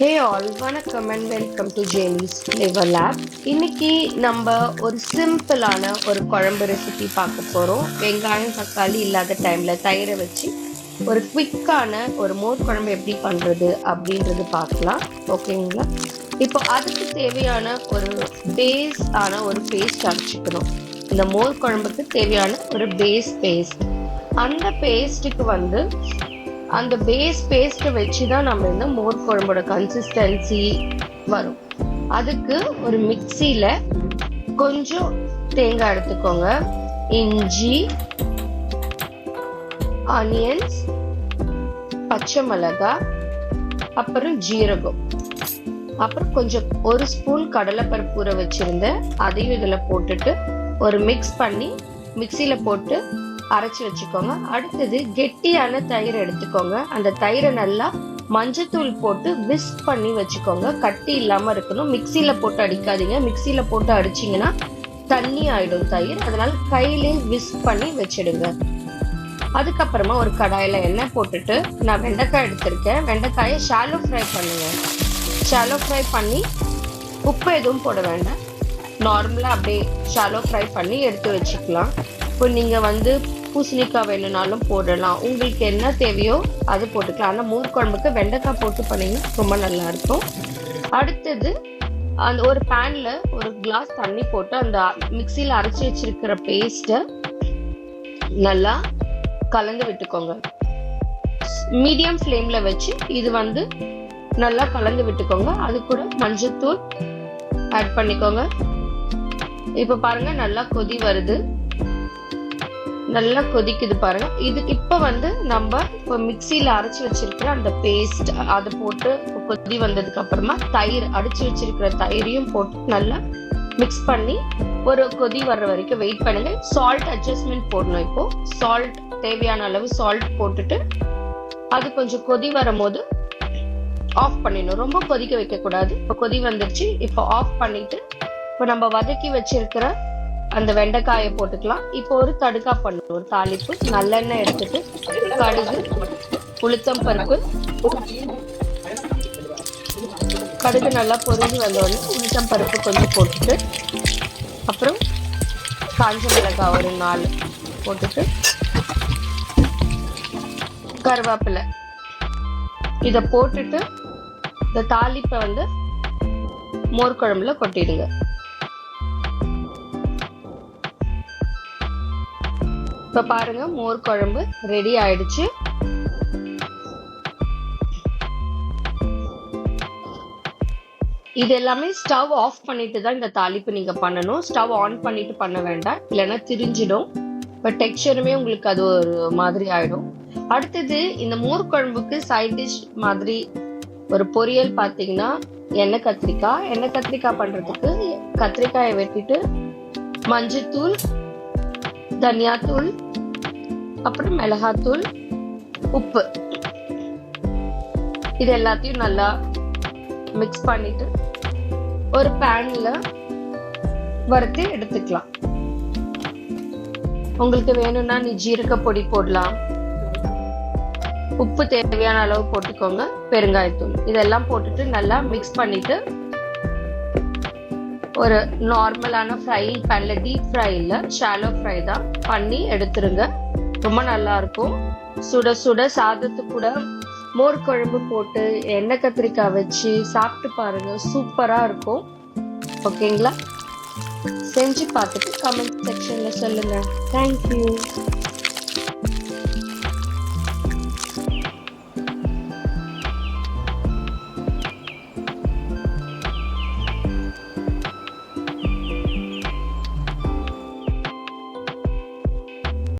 ஹே all, வணக்கம் and welcome to Janice flavour lab. இன்னைக்கு நம்ம ஒரு சிம்பிளான ஒரு குழம்பு ரெசிபி பார்க்க போகிறோம். வெங்காயம் தக்காளி இல்லாத டைமில் தயிரை வச்சு ஒரு குவிக்கான ஒரு மோர் குழம்பு எப்படி பண்ணுறது அப்படின்றது பார்க்கலாம். ஓகேங்களா? இப்போ அதுக்கு தேவையான ஒரு பேஸ் ஆன ஒரு பேஸ்ட் அரைச்சிக்கணும். இந்த மோர் குழம்புக்கு தேவையான ஒரு பேஸ்ட். அந்த பேஸ்ட்டுக்கு அந்த பேஸ்ட்டை வச்சு தான் நம்ம இந்த மோர் குழம்போட கன்சிஸ்டன்சி வரும். அதுக்கு ஒரு மிக்சியில் கொஞ்சம் தேங்காய் எடுத்துக்கோங்க, இஞ்சி, ஆனியன்ஸ், பச்சை மிளகாய், அப்புறம் ஜீரகம், அப்புறம் கொஞ்சம் ஒரு ஸ்பூன் கடலைப்பருப்பு ஊற வச்சிருந்தேன், அதையும் இதில் போட்டுட்டு ஒரு மிக்ஸ் பண்ணி மிக்சியில் போட்டு அரைச்சி வச்சுக்கோங்க. அடுத்தது கெட்டியான தயிர் எடுத்துக்கோங்க. அந்த தயிரை நல்லா மஞ்சத்தூள் போட்டு விஸ்க் பண்ணி வச்சுக்கோங்க. கட்டி இல்லாமல் இருக்கணும். மிக்சியில் போட்டு அடிக்காதீங்க. மிக்சியில் போட்டு அடிச்சிங்கன்னா தண்ணி ஆயிடும் தயிர். அதனால கையிலே விஸ்க் பண்ணி வச்சிடுங்க. அதுக்கப்புறமா ஒரு கடாயில் எண்ணெய் போட்டுட்டு நான் வெண்டைக்காய் எடுத்திருக்கேன். வெண்டைக்காயை ஷாலோ ஃப்ரை பண்ணுங்க. ஷாலோ ஃப்ரை பண்ணி உப்பு எதுவும் போட வேண்டாம். நார்மலாக அப்படியே ஷாலோ ஃப்ரை பண்ணி எடுத்து வச்சுக்கலாம். இப்போ நீங்கள் பூசணிக்காய் வேணும்னாலும் போடலாம். உங்களுக்கு என்ன தேவையோ அது போட்டுக்கலாம். ஆனால் மோர் குழம்புக்கு வெண்டைக்காய் போட்டு பண்ணிங்கன்னா ரொம்ப நல்லா இருக்கும். அடுத்தது அந்த ஒரு பேனில் ஒரு கிளாஸ் தண்ணி போட்டு அந்த மிக்சியில் அரைச்சி வச்சிருக்கிற பேஸ்ட்டை நல்லா கலந்து விட்டுக்கோங்க. மீடியம் ஃப்ளேமில் வச்சு இது நல்லா கலந்து விட்டுக்கோங்க. அது கூட மஞ்சத்தூள் ஆட் பண்ணிக்கோங்க. இப்போ பாருங்க, நல்லா கொதி வருது, நல்லா கொதிக்குது பாருங்க. இது இப்போ நம்ம இப்போ மிக்சியில் அரைச்சி வச்சிருக்கிற அந்த பேஸ்ட் அதை போட்டு கொதி வந்ததுக்கு அப்புறமா தயிர் அடிச்சு வச்சிருக்கிற தயிரையும் போட்டு நல்லா மிக்ஸ் பண்ணி ஒரு கொதி வர்ற வரைக்கும் வெயிட் பண்ணுங்க. சால்ட் அட்ஜஸ்ட்மெண்ட் போடணும். இப்போ சால்ட் தேவையான அளவு சால்ட் போட்டுட்டு அது கொஞ்சம் கொதி வரும் போது ஆஃப் பண்ணிடணும். ரொம்ப கொதிக்க வைக்க கூடாது. இப்போ கொதி வந்துருச்சு. இப்போ ஆஃப் பண்ணிட்டு இப்போ நம்ம வதக்கி வச்சிருக்கிற அந்த வெண்டைக்காயை போட்டுக்கலாம். இப்போ ஒரு தடுக்கா பண்ணணும். ஒரு தாளிப்பு நல்லெண்ணெய் எடுத்துட்டு கடுகு, உளுத்தம் பருப்பு, கடுகு நல்லா பொரிஞ்சு வந்தோடனே உளுத்தம் பருப்பு கொஞ்சம் போட்டுட்டு அப்புறம் காஞ்ச மிளகாய் ஒரு 4 போட்டுட்டு கருவேப்பிலை இதை போட்டுட்டு இந்த தாளிப்பை மோர் குழம்புல கொட்டிடுங்க. இப்ப பாருங்க, மோர் குழம்பு ரெடி ஆயிடுச்சு. இது எல்லாமே ஸ்டவ் ஆஃப் பண்ணிட்டு தான் இந்த தாளிப்பு நீங்க பண்ணணும். ஸ்டவ் ஆன் பண்ணிட்டு பண்ண வேண்டாம், இல்லைன்னா திரிஞ்சிடும். இப்போ டெக்ஸ்சருமே உங்களுக்கு அது ஒரு மாதிரி ஆயிடும். அடுத்தது இந்த மோர் குழம்புக்கு சைட் டிஷ் மாதிரி ஒரு பொரியல் பார்த்தீங்கன்னா எண்ணெய் கத்திரிக்காய் பண்றதுக்கு கத்திரிக்காயை வெட்டிட்டு மஞ்சத்தூள், தனியாத்தூள், அப்புறம் மிளகாத்தூள், உப்பு இது எல்லாத்தையும் நல்லா மிக்ஸ் பண்ணிட்டு ஒரு பேன்ல வறுத்து எடுத்துக்கலாம். உங்களுக்கு வேணும்னா ஜீரக பொடி போடலாம். உப்பு தேவையான அளவு போட்டுக்கோங்க. பெருங்காயத்தூள் இதெல்லாம் போட்டுட்டு நல்லா மிக்ஸ் பண்ணிட்டு ஒரு நார்மலான ஃப்ரையிங் பேன்ல, டீப் ஃப்ரை இல்லை, ஷாலோ ஃப்ரை தான் பண்ணி எடுத்துருங்க. ரொம்ப நல்லா இருக்கும். சுட சுட சாதத்து கூட மோர் குழம்பு போட்டு எண்ணெய் கத்திரிக்காய் வச்சு சாப்பிட்டு பாருங்க, சூப்பரா இருக்கும். ஓகேங்களா? செஞ்சு பார்த்துட்டு கமெண்ட் செக்ஷன்ல சொல்லுங்க. தேங்க்யூ.